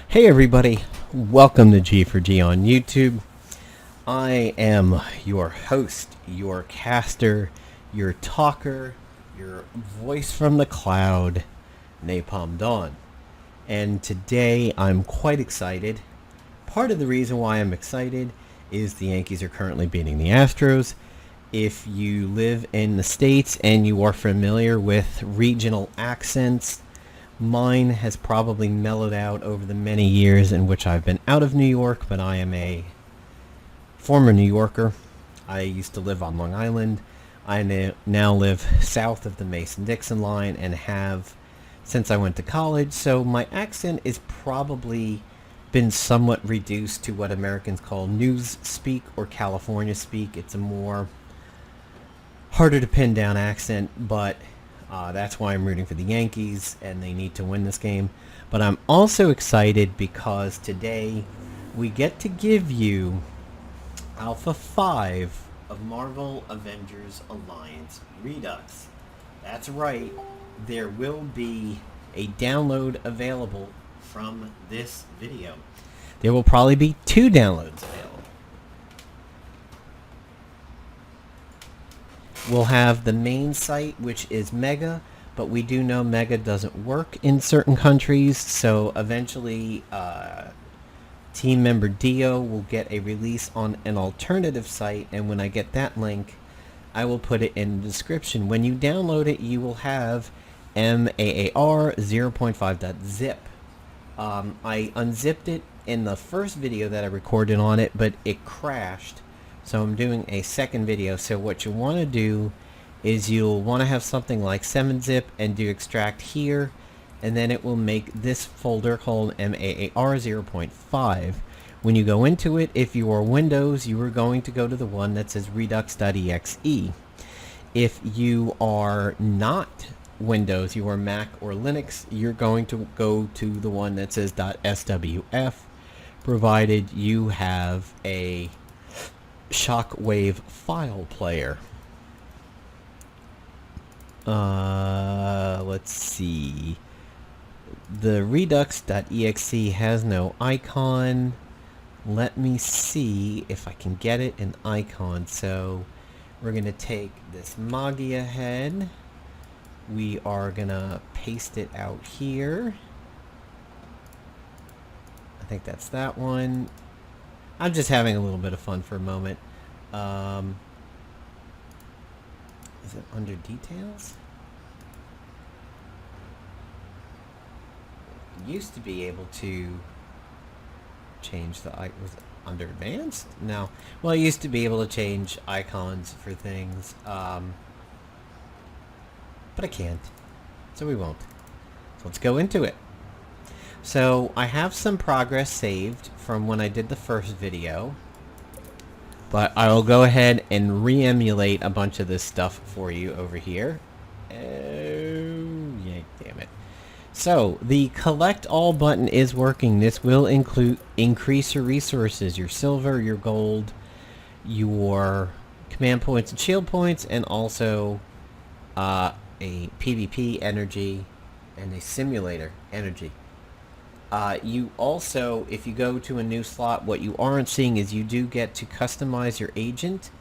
Hey everybody, welcome to G4G on YouTube. I am your host, your caster, your talker, your voice from the cloud, Napalm Dawn. And today I'm quite excited. Part of the reason why I'm excited is the Yankees are currently beating the Astros. If you live in the States and you are familiar with regional accents, mine has probably mellowed out over the many years in which I've been out of New York, but I am a former New Yorker. I used to live on Long Island. I now live south of the Mason-Dixon line and have since I went to college, so my accent is probably been somewhat reduced to what Americans call news speak or California speak. It's a more harder to pin down accent, but that's why I'm rooting for the Yankees, and they need to win this game. But I'm also excited because today we get to give you Alpha 5 of Marvel Avengers Alliance Redux. That's right, there will be a download available from this video. There will probably be 2 downloads available. We'll have the main site, which is Mega, but we do know Mega doesn't work in certain countries, so eventually team member Dio will get a release on an alternative site, and when I get that link, I will put it in the description. When you download it, you will have MAAR 0.5.zip. I unzipped it in the first video that I recorded on it, but it crashed. So I'm doing a second video. So what you want to do is you'll want to have something like 7-zip and do extract here, and then it will make this folder called MAAR 0.5. When you go into it, if you are Windows, you are going to go to the one that says redux.exe. If you are not Windows, you are Mac or Linux, you're going to go to the one that says .swf, provided you have a Shockwave file player. Let's see. The redux.exe has no icon. Let me see if I can get it an icon. So we're going to take this Magia head. We are going to paste it out here. I think that's that one. I'm just having a little bit of fun for a moment. Is it under details? Used to be able to change the icon. Was it under advanced? No. Well, I used to be able to change icons for things, but I can't, so we won't. So let's go into it. So I have some progress saved from when I did the first video, but I will go ahead and re-emulate a bunch of this stuff for you over here. Oh, yeah, damn it. So the collect all button is working. This will increase your resources, your silver, your gold, your command points and shield points, and also a PvP energy and a simulator energy. You also, if you go to a new slot, what you aren't seeing is you do get to customize your agent.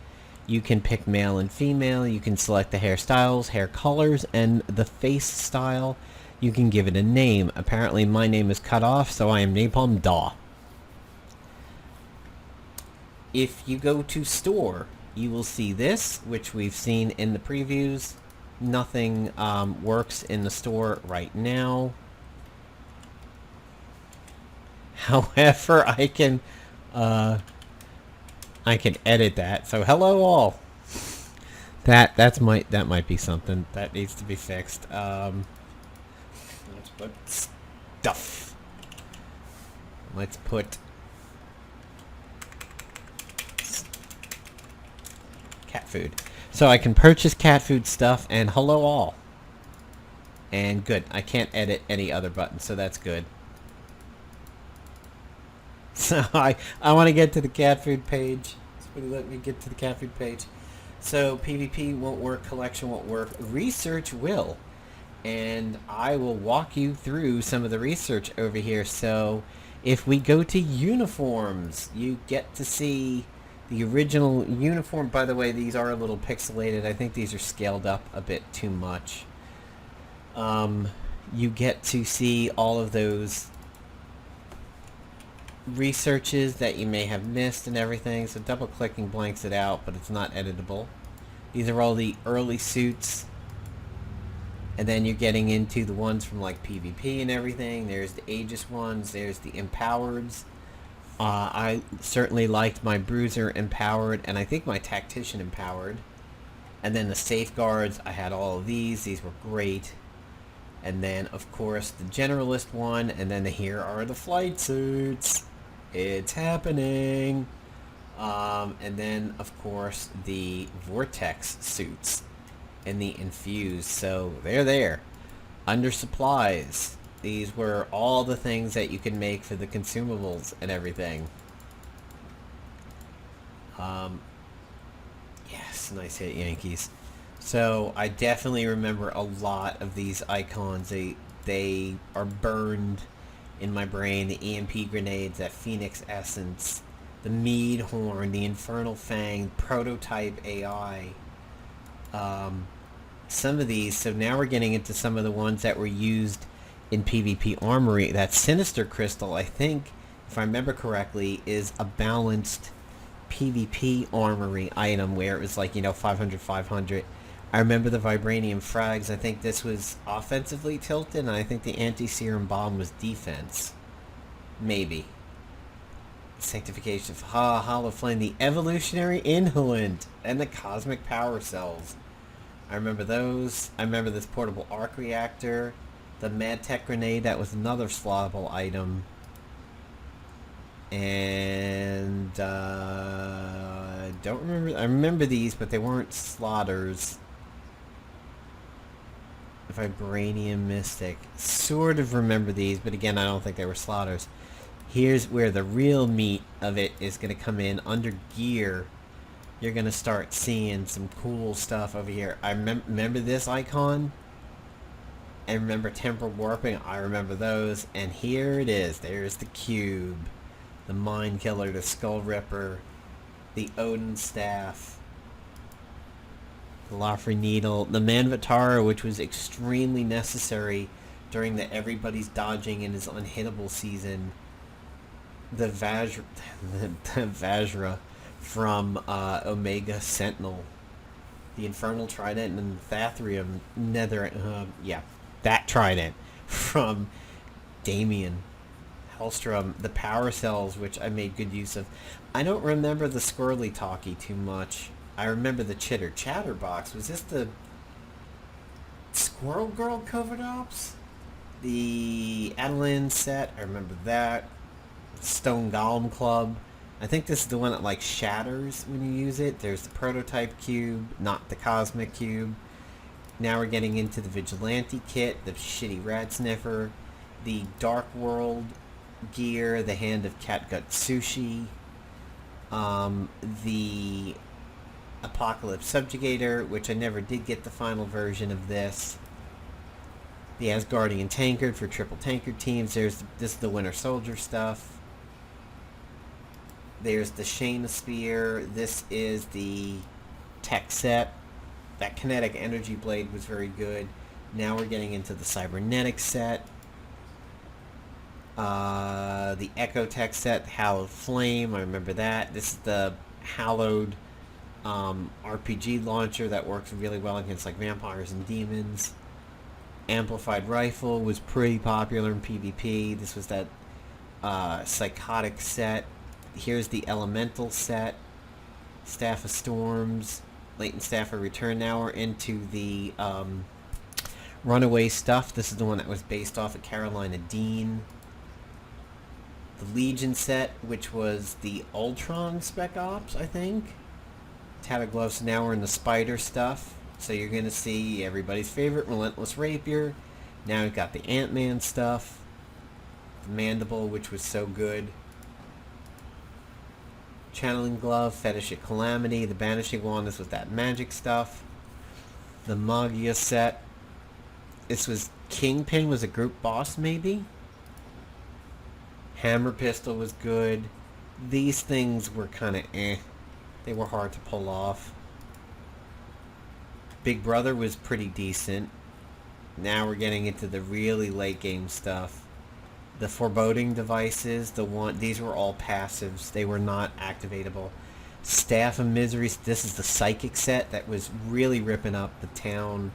You can pick male and female. You can select the hairstyles, hair colors, and the face style. You can give it a name. Apparently my name is cut off, so I am Napalm Daw. If you go to store, you will see this, which we've seen in the previews. Nothing works in the store right now. However, I can edit that. So hello all. That might be something that needs to be fixed. Let's put stuff. Let's put cat food. So I can purchase cat food stuff, and hello all. And good. I can't edit any other buttons, so that's good. So I want to get to the cat food page. Somebody let me get to the cat food page. So PvP won't work, collection won't work, research will. And I will walk you through some of the research over here. So If we go to uniforms, you get to see the original uniform. By the way, these are a little pixelated. I think these are scaled up a bit too much. You get to see all of those researches that you may have missed and everything. So double clicking blanks it out, but it's not editable. These are all the early suits. And then you're getting into the ones from like PvP and everything. There's the Aegis ones. There's the Empowereds. I certainly liked my Bruiser Empowered, and I think my Tactician Empowered. And then the Safeguards, I had all of these. These were great. And then, of course, the Generalist one. And then here are the Flight Suits. It's happening. And then, of course, the Vortex Suits. And the Infused. So, they're there. Under supplies. These were all the things that you can make for the consumables and everything. Yes, nice hit, Yankees. So, I definitely remember a lot of these icons. They are burned in my brain. The EMP grenades, that Phoenix Essence, the Mead Horn, the Infernal Fang, Prototype AI. Some of these, so now we're getting into some of the ones that were used in PvP Armory. That Sinister Crystal, I think, if I remember correctly, is a balanced PvP Armory item where it was like, 500, 500. I remember the Vibranium Frags. I think this was offensively tilted, and I think the Anti-Serum Bomb was defense. Maybe. Sanctification of Hollow Flame, the Evolutionary Inhalant, and the Cosmic Power Cells. I remember those. I remember this Portable Arc Reactor. The MadTech Grenade, that was another slottable item. And, I don't remember. I remember these, but they weren't slotters. Vibranium Mystic. Sort of remember these, but again, I don't think they were slotters. Here's where the real meat of it is going to come in. Under gear, you're going to start seeing some cool stuff over here. I remember this icon. I remember Temporal Warping. I remember those. And here it is. There's the Cube. The Mind Killer. The Skull Ripper. The Odin Staff. The Lofri Needle. The Manvatara, which was extremely necessary during the everybody's dodging and is unhittable season. The Vajra from Omega Sentinel. The Infernal Trident and Thethrium that Trident from Damien. Hellstrom. The Power Cells, which I made good use of. I don't remember the Squirrely Talkie too much. I remember the Chatterbox. Was this the Squirrel Girl Covert Ops? The Adeline set. I remember that. Stone Golem Club. I think this is the one that like shatters when you use it. There's the Prototype Cube, not the Cosmic Cube. Now we're getting into the Vigilante Kit, the Shitty Rat Sniffer, the Dark World gear, the Hand of Catgut Sushi, the Apocalypse Subjugator, which I never did get the final version of this. The Asgardian Tankard for triple tankard teams. This is the Winter Soldier stuff. There's the Shayna Spear. This is the tech set. That Kinetic Energy Blade was very good. Now we're getting into the Cybernetic set. The Echo Tech set, Hallowed Flame. I remember that. This is the Hallowed RPG launcher that works really well against like vampires and demons. Amplified Rifle was pretty popular in PvP. This was that Psychotic set. Here's the Elemental set. Staff of Storms. Latent Staff of Return. Now we're into the Runaway stuff. This is the one that was based off of Carolina Dean. The Legion set, which was the Ultron Spec Ops, I think. Tatagloves. Now we're in the Spider stuff. So you're going to see everybody's favorite Relentless Rapier. Now we've got the Ant-Man stuff. The Mandible, which was so good. Channeling Glove, Fetish at Calamity, the Banishing Wand, this was that magic stuff. The Magia set. This was Kingpin was a group boss, maybe? Hammer pistol was good. These things were kind of eh. They were hard to pull off. Big Brother was pretty decent. Now we're getting into the really late game stuff. The foreboding devices, these were all passives. They were not activatable. Staff of Misery, this is the psychic set that was really ripping up the town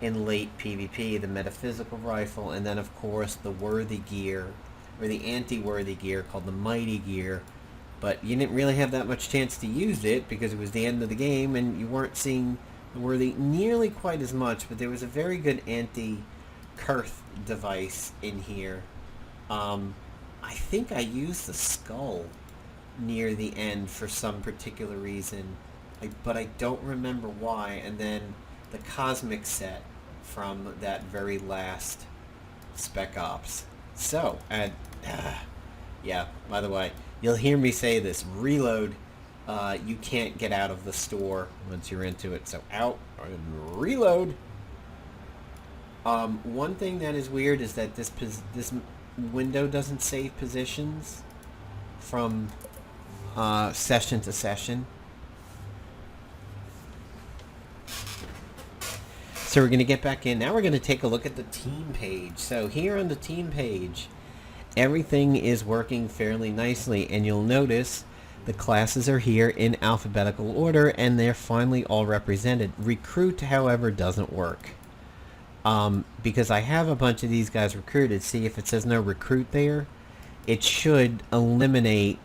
in late PvP. The metaphysical rifle, and then of course the worthy gear, or the anti-worthy gear called the mighty gear. But you didn't really have that much chance to use it because it was the end of the game and you weren't seeing the worthy nearly quite as much. But there was a very good anti-Kurth device in here. I think I used the skull near the end for some particular reason, but I don't remember why. And then the cosmic set from that very last Spec Ops. So, yeah, by the way, you'll hear me say this, reload, you can't get out of the store once you're into it, so out and reload. One thing that is weird is that this window doesn't save positions from session to session. So we're going to get back in. Now we're going to take a look at the team page. So here on the team page, everything is working fairly nicely, and you'll notice the classes are here in alphabetical order and they're finally all represented. Recruit, however, doesn't work. Because I have a bunch of these guys recruited. See, if it says no recruit there, it should eliminate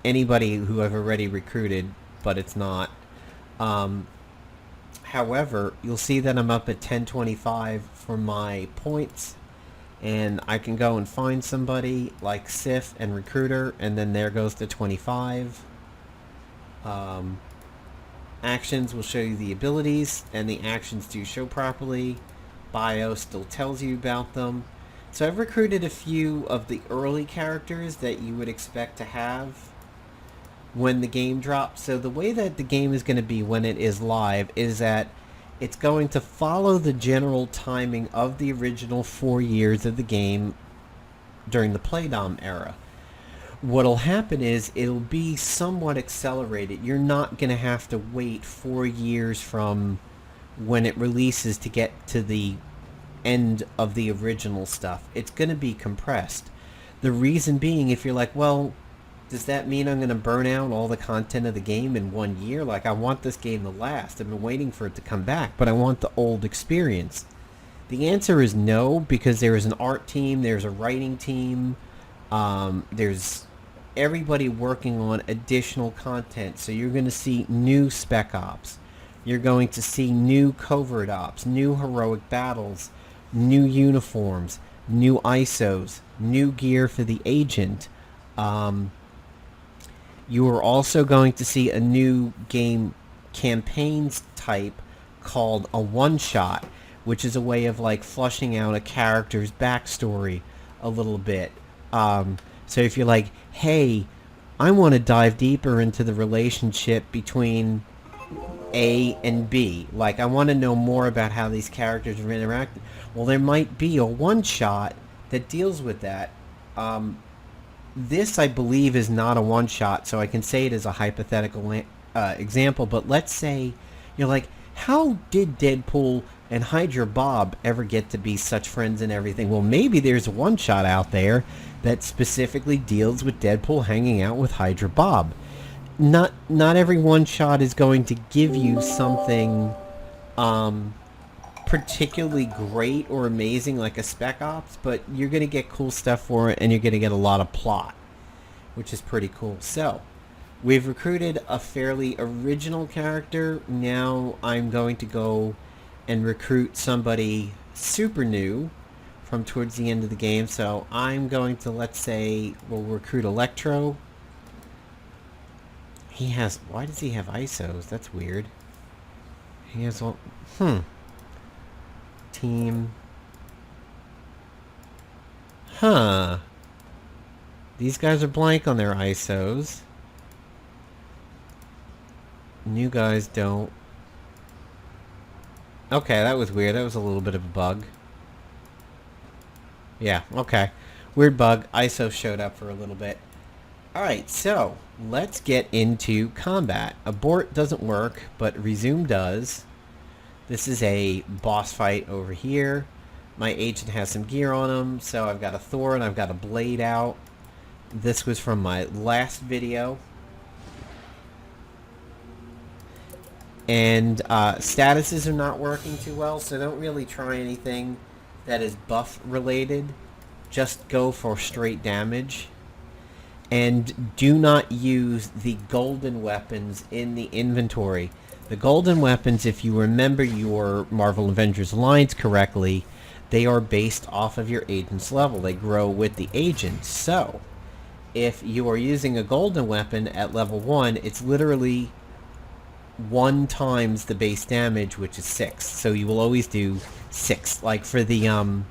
anybody who I've already recruited, but it's not. However, you'll see that I'm up at 1025 for my points, and I can go and find somebody like Sif and Recruiter, and then there goes to 25. Actions will show you the abilities, and the actions do show properly. Bio still tells you about them. So I've recruited a few of the early characters that you would expect to have when the game drops. So the way that the game is going to be when it is live is that it's going to follow the general timing of the original 4 years of the game during the Playdom era. What'll happen is it'll be somewhat accelerated. You're not going to have to wait 4 years from when it releases to get to the end of the original stuff. It's going to be compressed. The reason being, if you're like, well, does that mean I'm going to burn out all the content of the game in 1 year? Like, I want this game to last. I've been waiting for it to come back, but I want the old experience. The answer is no, because there is an art team, there's a writing team, there's everybody working on additional content. So you're going to see new Spec Ops. You're going to see new Covert Ops, new Heroic Battles, new uniforms, new ISOs, new gear for the agent. You are also going to see a new game campaigns type called a one-shot, which is a way of like flushing out a character's backstory a little bit. So if you're like, hey, I want to dive deeper into the relationship between A and B. Like, I want to know more about how these characters are interacting. Well, there might be a one-shot that deals with that. This, I believe, is not a one-shot, so I can say it as a hypothetical example. But let's say you're like, how did Deadpool and Hydra Bob ever get to be such friends and everything? Well, maybe there's a one-shot out there that specifically deals with Deadpool hanging out with Hydra Bob. Not every one-shot is going to give you something particularly great or amazing like a Spec Ops, but you're going to get cool stuff for it, and you're going to get a lot of plot, which is pretty cool. So, we've recruited a fairly original character. Now I'm going to go and recruit somebody super new from towards the end of the game. So I'm going to, let's say, we'll recruit Electro. He has... Why does he have ISOs? That's weird. He has all... Team. Huh. These guys are blank on their ISOs. New guys don't. Okay, that was weird. That was a little bit of a bug. Yeah, okay. Weird bug. ISO showed up for a little bit. Alright, so let's get into combat. Abort doesn't work, but resume does. This is a boss fight over here. My agent has some gear on him, so I've got a Thor and I've got a blade out. This was from my last video. And statuses are not working too well, so don't really try anything that is buff related. Just go for straight damage. And do not use the golden weapons in the inventory. The golden weapons, if you remember your Marvel Avengers Alliance correctly, they are based off of your agent's level. They grow with the agent. So, if you are using a golden weapon at level 1, it's literally 1 times the base damage, which is 6. So you will always do 6. Like for the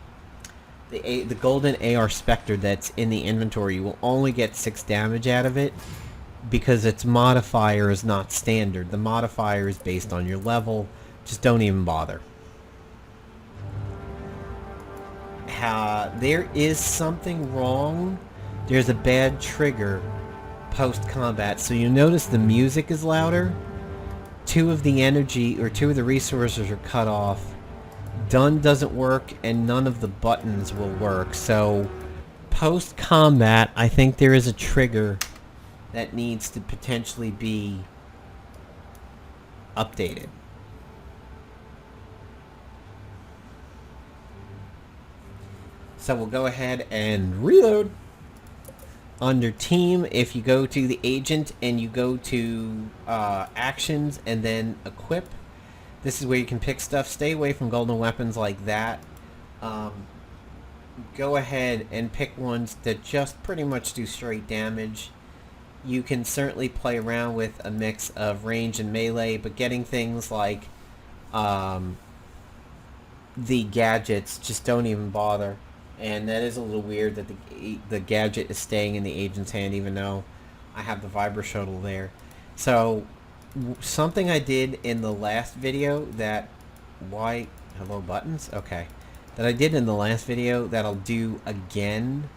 golden AR Spectre that's in the inventory, you will only get 6 damage out of it because its modifier is not standard. The modifier is based on your level. Just don't even bother. There is something wrong. There's a bad trigger post-combat. So you notice the music is louder. 2 of the energy, or 2 of the resources are cut off. Done doesn't work, and none of the buttons will work. So, post-combat, I think there is a trigger that needs to potentially be updated. So we'll go ahead and reload. Under team, if you go to the agent and you go to actions and then equip, this is where you can pick stuff. Stay away from golden weapons like that. Go ahead and pick ones that just pretty much do straight damage. You can certainly play around with a mix of range and melee, but getting things like the gadgets, just don't even bother. And that is a little weird that the gadget is staying in the agent's hand, even though I have the Vibra Shuttle there. So, something I did in the last video that... Hello, buttons? Okay. That I did in the last video that I'll do again.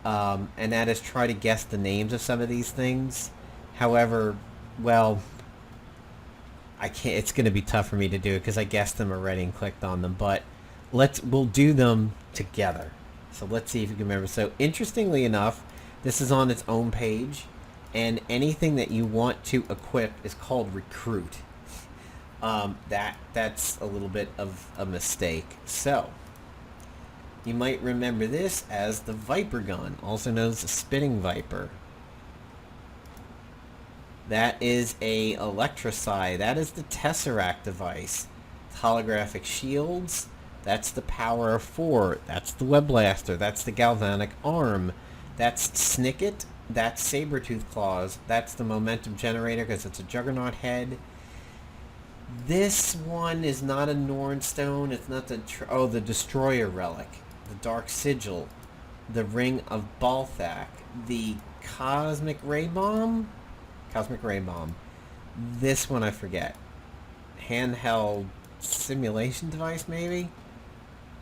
And that is try to guess the names of some of these things. However, well... I can't... It's going to be tough for me to do it because I guessed them already and clicked on them, but... We'll do them together. So let's see if you can remember. So interestingly enough, this is on its own page, and anything that you want to equip is called recruit. That's a little bit of a mistake. So you might remember this as the Viper gun, also known as the Spitting Viper. That is a Electrocide. That is the Tesseract device. Holographic shields. That's the Power of 4. That's the Web Blaster. That's the Galvanic Arm. That's Snicket. That's Sabertooth Claws. That's the Momentum Generator because it's a Juggernaut head. This one is not a Norn Stone. It's not the... the Destroyer Relic. The Dark Sigil. The Ring of Balthak. The Cosmic Ray Bomb? Cosmic Ray Bomb. This one I forget. Handheld simulation device, maybe?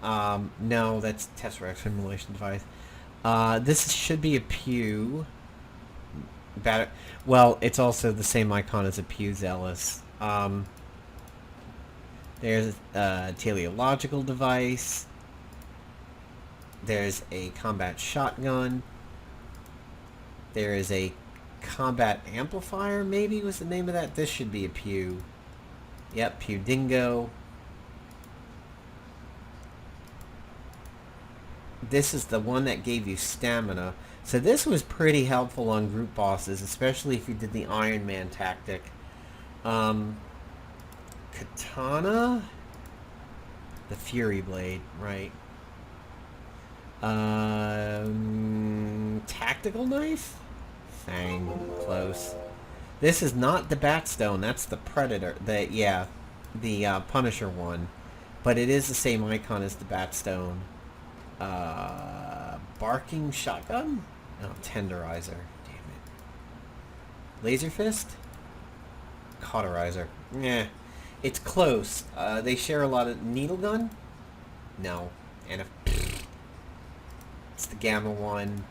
No, that's Tesseract simulation device. This should be a Pew. Well, it's also the same icon as a Pew Zealous. There's a teleological device. There's a combat shotgun. There is a combat amplifier, maybe was the name of that. This should be a Pew. Yep, Pew Dingo. This is the one that gave you stamina. So this was pretty helpful on group bosses, especially if you did the Iron Man tactic. Katana? The Fury Blade, right. Tactical Knife? Fang, close. This is not the Batstone, that's the Predator. The Punisher one. But it is the same icon as the Batstone. Barking Shotgun? No, Tenderizer. Damn it. Laser Fist? Cauterizer. Yeah. It's close. They share a lot of... Needle Gun? No. And That's the Gamma one.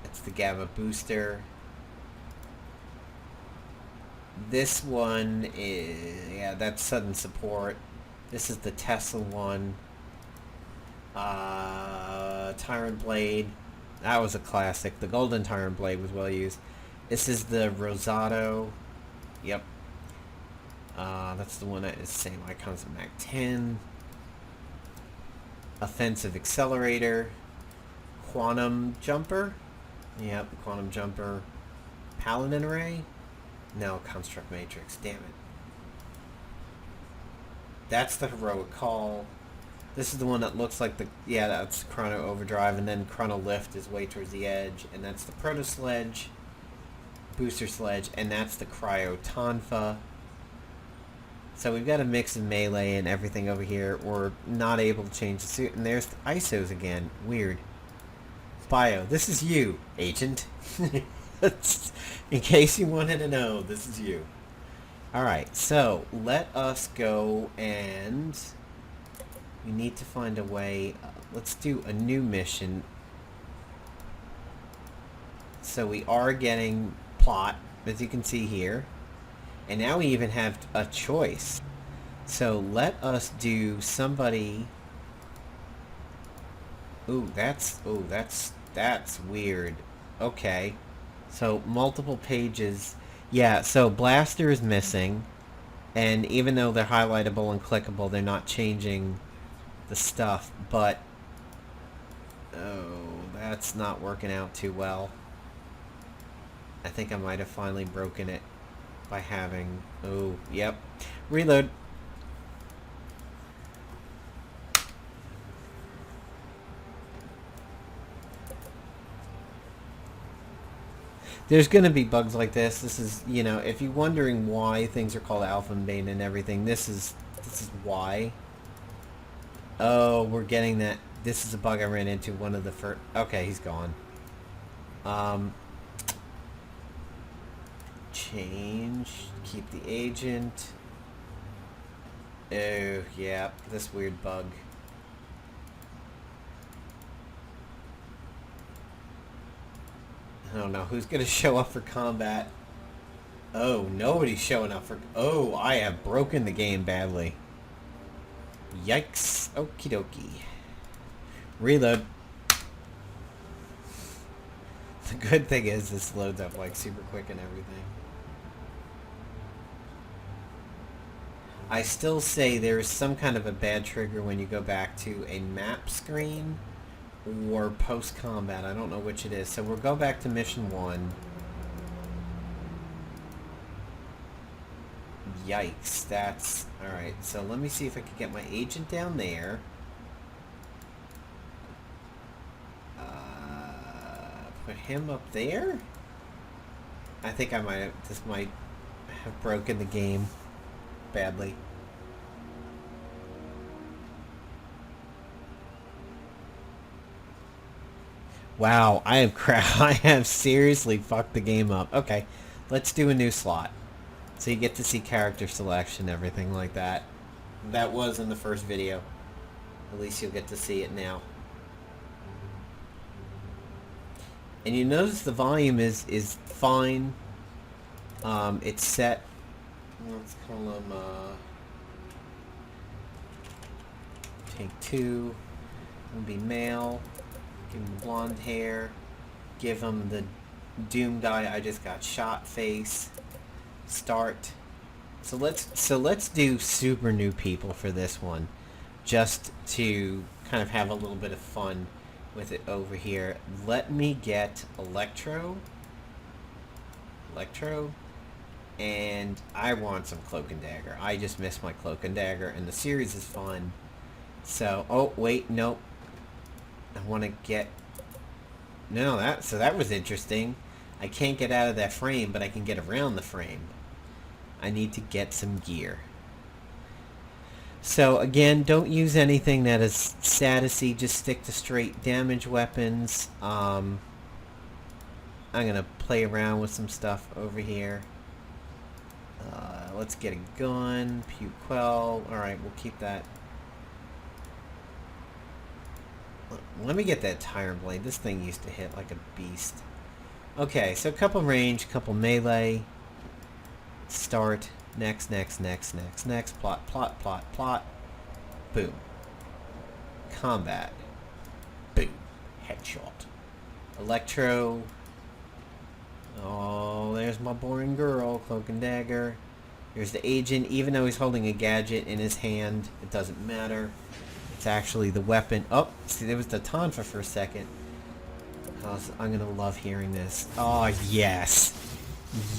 That's the Gamma booster. This one is, yeah, that's sudden support. This is the Tesla one. Tyrant Blade. That was a classic. The Golden Tyrant Blade was well used. This is the Rosado. Yep. That's the one that is the same icons as Mac 10. Offensive Accelerator. Quantum Jumper. Yep, Quantum Jumper. Paladin Array. No, Construct Matrix. Damn it. That's the Heroic Call. This is the one that looks like the... Yeah, that's Chrono Overdrive, and then Chrono Lift is way towards the edge, and that's the Proto Sledge, Booster Sledge, and that's the Cryo Tonfa. So we've got a mix of melee and everything over here. We're not able to change the suit, and there's the ISOs again. Weird. Bio, this is you, Agent. In case you wanted to know, this is you. Alright, so let us go and we need to find a way. Let's do a new mission. So we are getting plot, as you can see here. And now we even have a choice. So let us do somebody... Ooh, that's weird. Okay. So multiple pages. Yeah, so Blaster is missing. And even though they're highlightable and clickable, they're not changing the stuff. But, oh, that's not working out too well. I think I might have finally broken it by having... Oh, yep. Reload. There's going to be bugs like this. This is, you know, if you're wondering why things are called alpha and beta and everything, this is why. Oh, we're getting that. This is a bug I ran into one of the first... Okay, he's gone. Change. Keep the agent. Oh, yeah. This weird bug. I don't know who's going to show up for combat. Oh, nobody's showing up for... Oh, I have broken the game badly. Yikes. Okie dokie. Reload. The good thing is this loads up like super quick and everything. I still say there is some kind of a bad trigger when you go back to a map screen or post-combat. I don't know which it is. So we'll go back to mission 1. Yikes, that's... Alright, so let me see if I can get my agent down there. Put him up there? I think I might have... This might have broken the game badly. Wow, I have seriously fucked the game up. Okay, let's do a new slot. So you get to see character selection, everything like that. That was in the first video. At least you'll get to see it now. And you notice the volume is fine. It's set. Let's call him take 2. It'll be male. Give him the blonde hair. Give him the Doom die. I just got shot face. Start. So let's do super new people for this one, just to kind of have a little bit of fun with it over here. Let me get Electro, and I want some Cloak and Dagger. I just missed my Cloak and Dagger, and the series is fun. So, oh wait, nope. I want to get... No, that was interesting. I can't get out of that frame, but I can get around the frame. I need to get some gear. So again, don't use anything that is statusy. Just stick to straight damage weapons. I'm gonna play around with some stuff over here. Let's get a gun. Pew Quell. Alright, we'll keep that. Let me get that tire blade. This thing used to hit like a beast. Okay, so a couple range, couple melee. Start. Next, next, next, next, next. Plot, plot, plot, plot. Boom. Combat. Boom. Headshot. Electro. Oh, there's my boring girl. Cloak and dagger. Here's the agent. Even though he's holding a gadget in his hand, it doesn't matter. It's actually the weapon. Oh, see, there was the Tonfa for a second. I'm going to love hearing this. Oh, yes.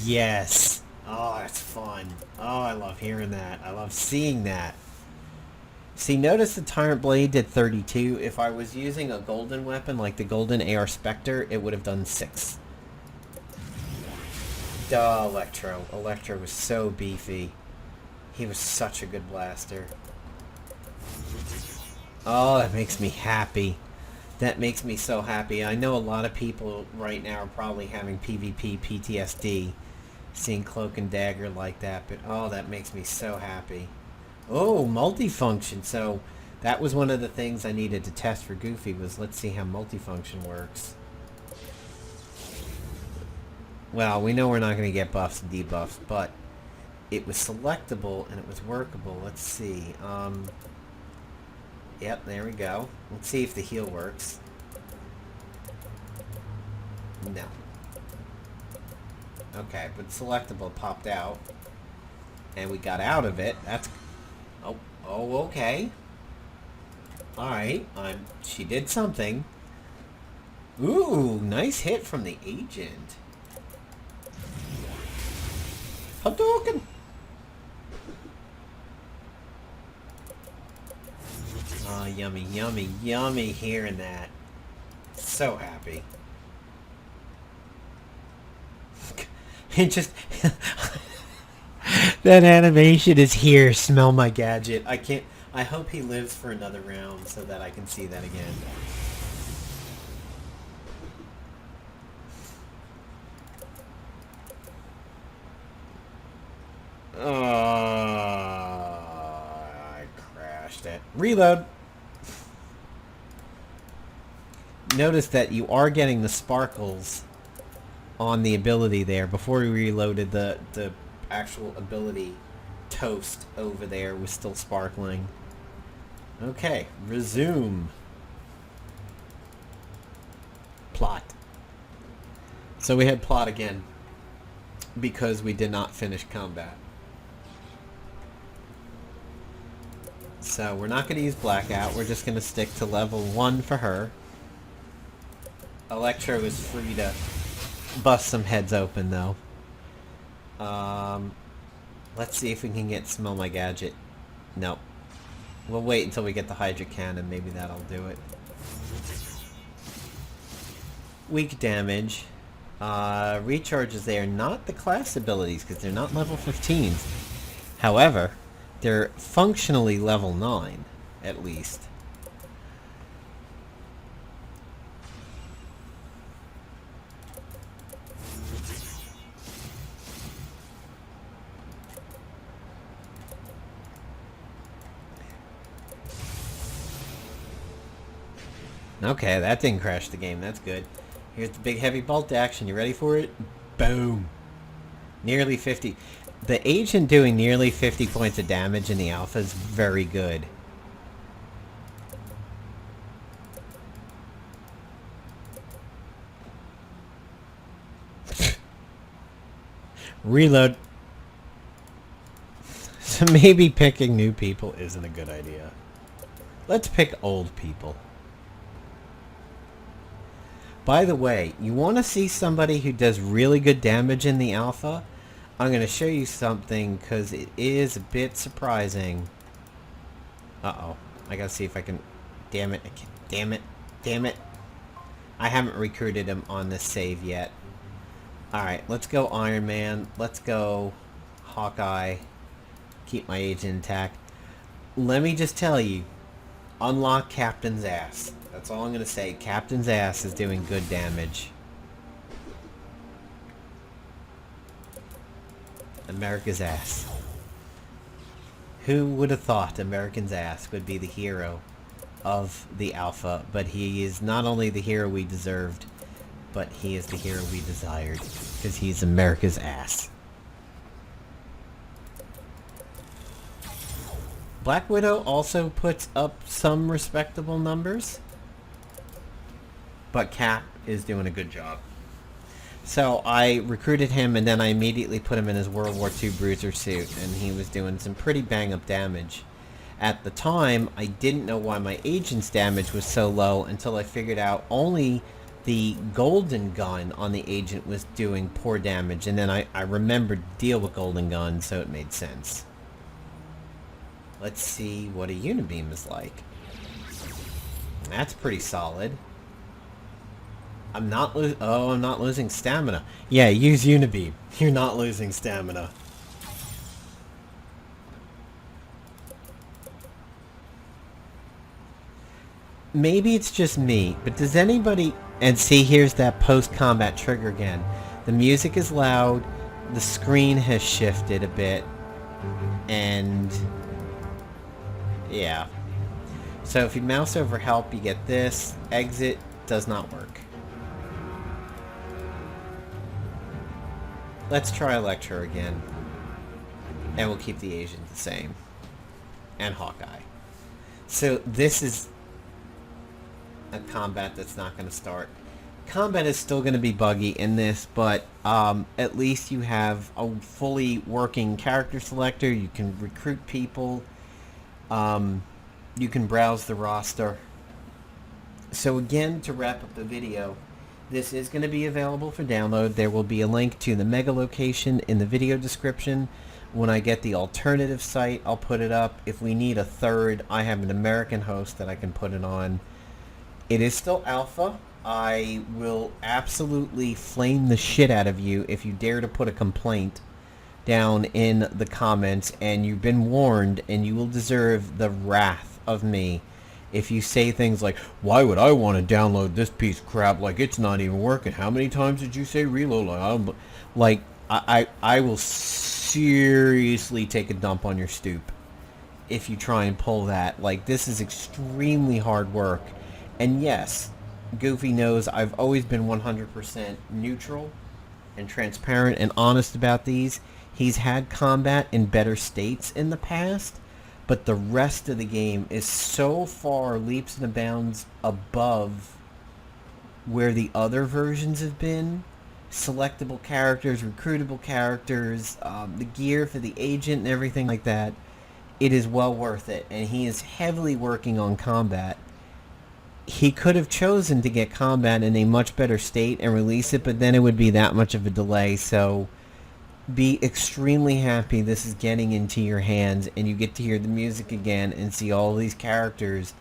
Yes. Oh, that's fun. Oh, I love hearing that. I love seeing that. See, notice the Tyrant Blade did 32. If I was using a golden weapon like the golden AR Spectre, it would have done 6. Duh, Electro. Electro was so beefy. He was such a good blaster. Oh, that makes me happy. That makes me so happy. I know a lot of people right now are probably having PvP PTSD seeing Cloak and Dagger like that, but oh, that makes me so happy. Oh, multifunction. So that was one of the things I needed to test for Goofy was let's see how multifunction works. Well, we know we're not going to get buffs and debuffs, but it was selectable and it was workable. Let's see. Yep, there we go. Let's see if the heal works. No. Okay, but selectable popped out. And we got out of it. That's... Oh, okay. Alright, she did something. Ooh, nice hit from the agent. Hadouken! Oh, yummy, yummy, yummy hearing that. So happy. It just... that animation is here. Smell my gadget. I can't... I hope he lives for another round so that I can see that again. I crashed it. Reload. Notice that you are getting the sparkles on the ability there. Before we reloaded, the actual ability toast over there was still sparkling. Okay, resume. Plot. So we had plot again because we did not finish combat. So we're not going to use Blackout. We're just going to stick to level 1 for her. Electro is free to bust some heads open, though. Let's see if we can get Smell My Gadget. Nope. We'll wait until we get the Hydra Cannon. Maybe that'll do it. Weak damage. Recharges there. Not the class abilities, because they're not level 15s. However, they're functionally level 9, at least. Okay, that didn't crash the game. That's good. Here's the big heavy bolt action. You ready for it? Boom. Nearly 50. The agent doing nearly 50 points of damage in the alpha is very good. Reload. So maybe picking new people isn't a good idea. Let's pick old people. By the way, you want to see somebody who does really good damage in the alpha? I'm going to show you something because it is a bit surprising. Uh-oh. I got to see if I can... Damn it. Damn it. Damn it. I haven't recruited him on this save yet. Alright, let's go Iron Man. Let's go Hawkeye. Keep my agent intact. Let me just tell you. Unlock Captain's ass. That's all I'm going to say. Captain's ass is doing good damage. America's ass. Who would have thought American's ass would be the hero of the Alpha, but he is not only the hero we deserved, but he is the hero we desired, because he's America's ass. Black Widow also puts up some respectable numbers, but Cap is doing a good job. So I recruited him, and then I immediately put him in his World War II bruiser suit, and he was doing some pretty bang-up damage. At the time, I didn't know why my agent's damage was so low until I figured out only the golden gun on the agent was doing poor damage, and then I remembered to deal with golden gun, so it made sense. Let's see what a unibeam is like. That's pretty solid. I'm not losing stamina. Yeah, use unibeam. You're not losing stamina. Maybe it's just me, but does anybody... And see, here's that post-combat trigger again. The music is loud, the screen has shifted a bit, and... yeah. So if you mouse over help, you get this. Exit does not work. Let's try Electro again. And we'll keep the agent the same. And Hawkeye. So this is a combat that's not going to start. Combat is still going to be buggy in this, but at least you have a fully working character selector. You can recruit people. You can browse the roster. So again, to wrap up the video, this is going to be available for download. There will be a link to the mega location in the video description. When I get the alternative site, I'll put it up. If we need a third, I have an American host that I can put it on. It is still alpha. I will absolutely flame the shit out of you if you dare to put a complaint down in the comments, and you've been warned, and you will deserve the wrath of me if you say things like, why would I want to download this piece of crap, like it's not even working? How many times did you say reload? Like, I will seriously take a dump on your stoop if you try and pull that. Like, this is extremely hard work. And yes, Goofy knows I've always been 100% neutral and transparent and honest about these. He's had combat in better states in the past, but the rest of the game is so far leaps and bounds above where the other versions have been. Selectable characters, recruitable characters, the gear for the agent and everything like that. It is well worth it, and he is heavily working on combat. He could have chosen to get combat in a much better state and release it, but then it would be that much of a delay, so be extremely happy this is getting into your hands, and you get to hear the music again and see all these characters,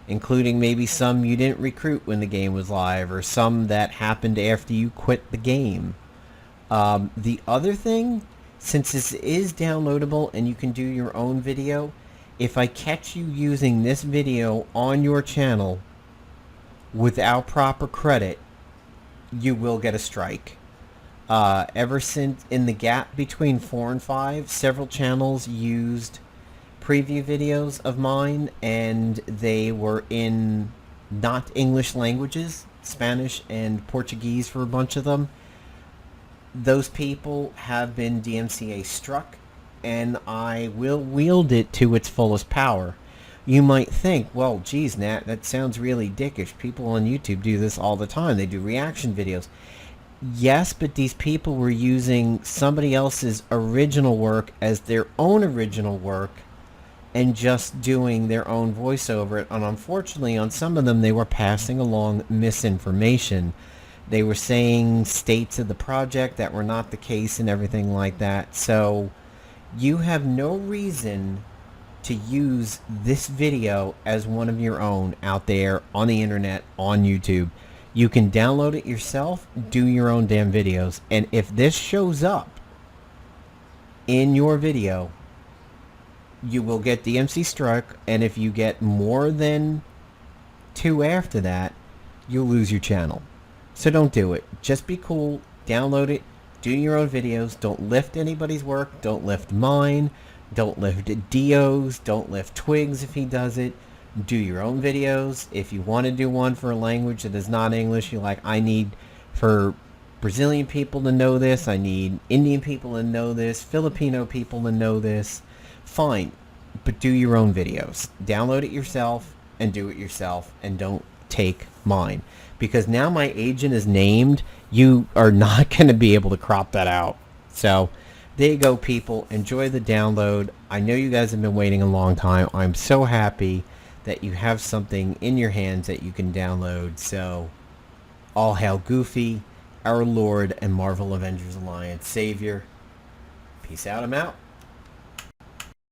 including maybe some you didn't recruit when the game was live, or some that happened after you quit the game. The other thing, since this is downloadable and you can do your own video, if I catch you using this video on your channel without proper credit, you will get a strike. Ever since in the gap between 4 and 5, several channels used preview videos of mine, and they were in not English languages, Spanish and Portuguese for a bunch of them. Those people have been DMCA struck, and I will wield it to its fullest power. You might think, well, geez, Nat, that sounds really dickish. People on YouTube do this all the time. They do reaction videos. Yes, but these people were using somebody else's original work as their own original work and just doing their own voice over it. And unfortunately, on some of them, they were passing along misinformation. They were saying states of the project that were not the case and everything like that. So you have no reason to use this video as one of your own out there on the internet, on YouTube. You can download it yourself, do your own damn videos, and if this shows up in your video, you will get DMC struck, and if you get more than 2 after that, you'll lose your channel. So don't do it. Just be cool, download it, do your own videos, don't lift anybody's work, don't lift mine, don't lift Dio's, don't lift Twigs if he does it. do your own videos. If you want to do one for a language that is not English, you're like, I need for Brazilian people to know this, I need Indian people to know this, Filipino people to know this. Fine, but do your own videos. Download it yourself and do it yourself, and don't take mine. Because now my agent is named, you are not going to be able to crop that out. So there you go, people. Enjoy the download. I know you guys have been waiting a long time. I'm so happy that you have something in your hands that you can download. So all hail Goofy, our Lord and Marvel Avengers Alliance Savior. Peace out. I'm out.